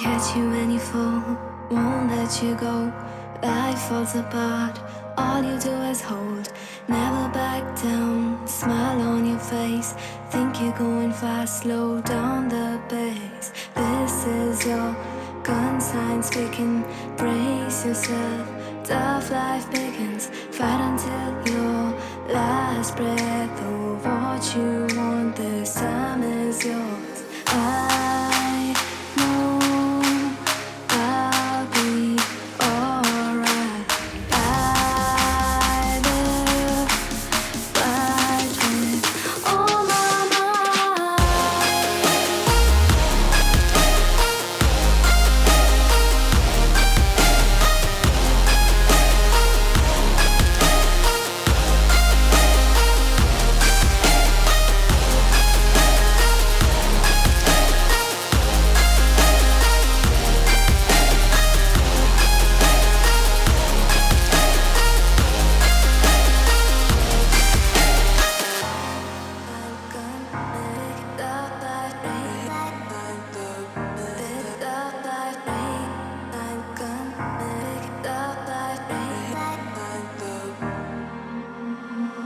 Catch you when you fall, won't let you go. Life falls apart, all you do is hold. Never back down, smile on your face. Think you're going fast, slow down the pace. This is your consign speaking. Brace yourself, tough life begins. Fight until your last breath. Oh, what you want this time is yours. I know I'll be alright. I live right with all my mind.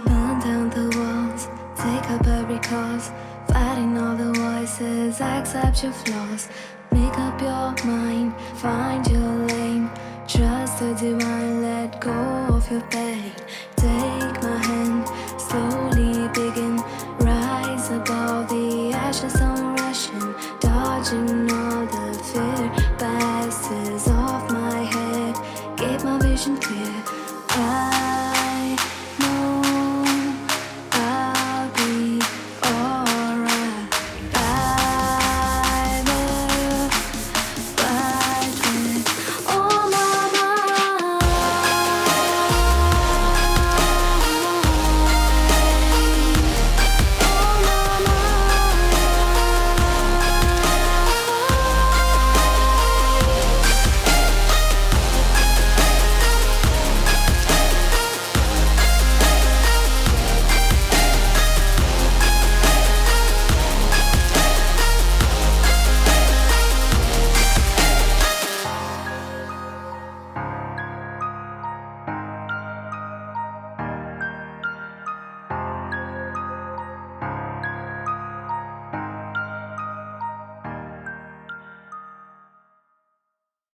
Burn down the walls, take up every cause. Fighting all the voices, accept your flaws. Make up your mind, find your lane. Trust the divine, let go of your pain.